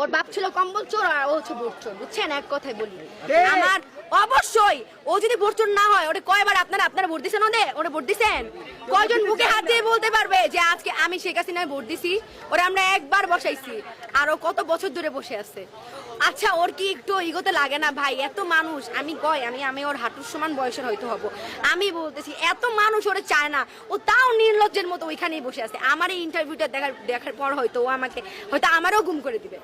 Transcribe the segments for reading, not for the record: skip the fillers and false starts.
ওর বাপ ছিল কম্বল চোর আর ও হচ্ছে ভোট চোর, বুঝছেন? এক কথায় বলি আমার অবশ্যই ও যদি ভোট চোর না হয়, ওটা কয়বার আপনারা ভোট দিচ্ছেন? ওরে ভোট দিচ্ছেন? কয়জন বুকে হাত দিয়ে বলতে পারবে যে আজকে আমি শেখ হাসিনায় ভোট দিছি? ওরা আমরা একবার বসাইছি, আর ও কত বছর ধরে বসে আছে। আচ্ছা, ওর কি একটু ইগোতে লাগে না ভাই? এত মানুষ, আমি ওর হাঁটুর সমান বয়সের হয়তো হব, আমি বলতেছি এত মানুষ ওরে চায় না, ও তাও নির্লজ্জের মতো ওইখানেই বসে আছে। আমার এই ইন্টারভিউটা দেখার পর হয়তো ও আমাকে আমারও গুম করে দিবে,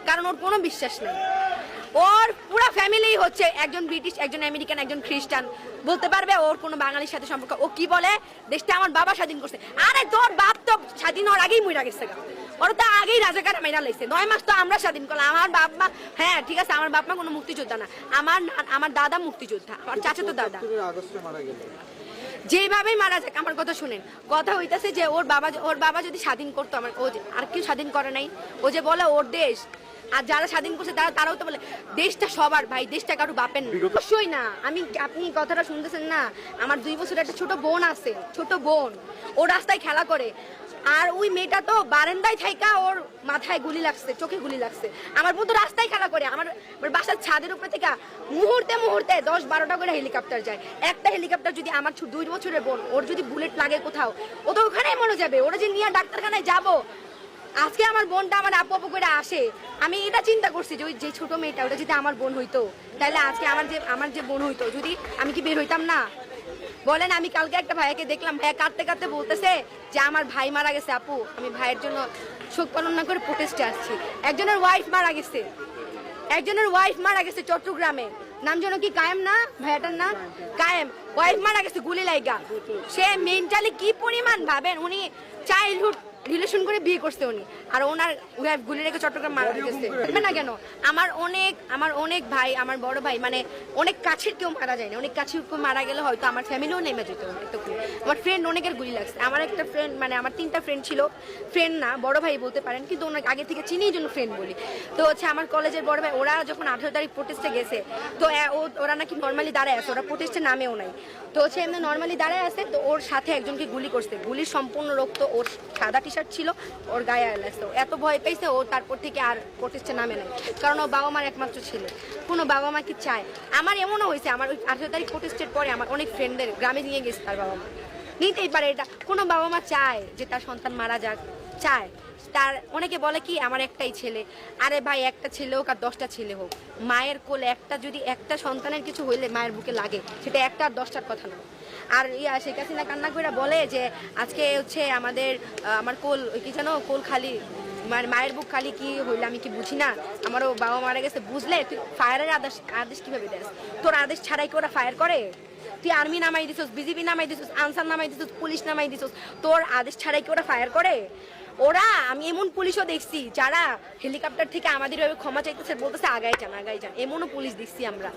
কারণ ওর কোনো বিশ্বাস নেই। ওর পুরো ফ্যামিলি হচ্ছে একজন ব্রিটিশ, একজন আমেরিকান, একজন খ্রিস্টান। বলতে পারবে ওর কোনো বাঙালির সাথে সম্পর্ক? ও কি বলে, দেশটা আমার বাবা স্বাধীন করছে। আরে তোর বাপ তো স্বাধীন হওয়ার আগেই মরে গেছে, ওর তো আগেই রাজাকার মাইরা লাইছে। 9 মাস তো আমরা স্বাধীন করলাম। আমার বাপ মা, হ্যাঁ ঠিক আছে, আমার বাপ মা কোনো মুক্তিযোদ্ধা না, আমার দাদা মুক্তিযোদ্ধা, আমার চাচা তো দাদা। যেভাবে মারা যাক, আমার কথা শুনেন, কথা হইতাছে যে ওর বাবা যদি স্বাধীন করতো, আমার ও আর কেউ স্বাধীন করে নাই। ও যে বলে ওর দেশ, আর যারা স্বাধীন করছে তারাও তো বলে দেশটা সবার ভাই, দেশটা কারো বাপের না। অবশ্যই না। আপনি কথাটা শুনতেছেন না? আমার 2 বছরের একটা ছোট বোন আছে, ছোট বোন, ও রাস্তায় খেলা করে, আর ওই মেয়েটা তো বারান্দায় থাইকা ওর মাথায় গুলি লাগছে, চোখে গুলি লাগছে। আমার বোন তো রাস্তায় খেলা করে, আমার বাসার ছাদের উপরে থেকে মুহূর্তে 10-12টা করে হেলিকপ্টার যায়। একটা হেলিকপ্টার যদি আমার 2 বছরের বোন, ওর যদি বুলেট লাগে কোথাও, ও তো ওখানেই মরে যাবে। ওরা যে নিয়ে ডাক্তারখানায় যাবো, আজকে আমার বোনটা আমার আপু করে আসে, আমি এটা চিন্তা করছি যে ওই যে ছোট মেয়েটা, ওটা যদি আমার বোন হইতো, তাহলে আজকে আমার যে বোন হইতো, যদি আমি কি বের হইতাম না? বলেন। আমি কালকে একটা ভাইয়াকে দেখলাম, ভাইয়া কাঁদতে বলতেছে যে আমার ভাই মারা গেছে আপু, আমি ভাইয়ের জন্য শোক পালন না করে প্রোটেস্টে আসছি। একজনের ওয়াইফ মারা গেছে চট্টগ্রামে, নাম যেন কি কায়েম না, ভাইয়াটার নাম কায়েম। ওয়াইফ মারা গেছে গুলি লাইগা। সে মেন্টালি কি পরিমাণ ভাবেন, উনি চাইল্ডহুড রিলেশন করে বিয়ে করছে উনি, আর ওনার ওয়াইফ গুলি রেখে চট্টগ্রাম মারা গেছে। দেখবেন না কেন? আমার অনেক ভাই, আমার বড় ভাই, মানে অনেক কাছের কেউ মারা যায় না। অনেক কাছের কেউ মারা গেলে হয়তো আমার ফ্যামিলিও নেমে যেত। আমার ফ্রেন্ড অনেকের গুলি লাগছে। আমার একটা ফ্রেন্ড, মানে আমার 3টা ফ্রেন্ড ছিল, ফ্রেন্ড না বড় ভাই বলতে পারেন, কিন্তু অনেক আগে থেকে চিনি, জন্য ফ্রেন্ড বলি। তো হচ্ছে আমার কলেজের বড় ভাই, ওরা যখন 18 তারিখ প্রোটেস্টে গেছে, তো ওরা নাকি নর্মালি দাঁড়ায় আছে, ওরা প্রোটেস্টে নামেও নাই। তো হচ্ছে এমনি নর্মালি দাঁড়ায় আছে, তো ওর সাথে একজনকে গুলি করছে, গুলির সম্পূর্ণ রক্ত, ওর সাদা টি-শার্ট ছিল, ওর গায়ে লাগছে। এত ভয় পেয়েছে ও, তারপর থেকে আর প্রোটেস্টে নামে নাই, কারণ ও বাবা মার একমাত্র ছেলে। কোনো বাবা মা কি চায়? আমার এমনও হয়েছে, আমার ওই 18 তারিখ প্রোটেস্টের পরে আমার অনেক ফ্রেন্ডদের গ্রামে নিয়ে গেছে তার বাবা মা। নিতেই পারে এটা, কোনো বাবা মা চায় যে তার সন্তান মারা যাক? চায়। তার অনেকে বলে কি আমার একটাই ছেলে। আরে ভাই, একটা ছেলে হোক আর 10টা ছেলে হোক, মায়ের কোলে একটা সন্তানের কিছু হইলে মায়ের বুকে লাগে, সেটা একটা আর 10টার কথা না। আর শেখ হাসিনা কান্না করে বলে যে আজকে হচ্ছে আমার কোল কি জানো, কোল খালি, মানে মায়ের বুক খালি, কি হইলে আমি কি বুঝি না? আমারও বাবা মারা গেছে, বুঝলে? তুই ফায়ারের আদেশ কিভাবে দেস? তোর আদেশ ছাড়াই কি ওরা ফায়ার করে? তুই আর্মি নামাই দিছিস, বিজিবি নামাই দিছিস, আনসার নামাই দিছিস, পুলিশ নামাই দিছিস, তোর আদেশ ছাড়াই কি ওরা ফায়ার করে? আমি এমন পুলিশও দেখছি যারা হেলিকপ্টার থেকে আমাদের ক্ষমা চাইতেছে, বলতেছে আগাই যান। এমনও পুলিশ দেখছি আমরা।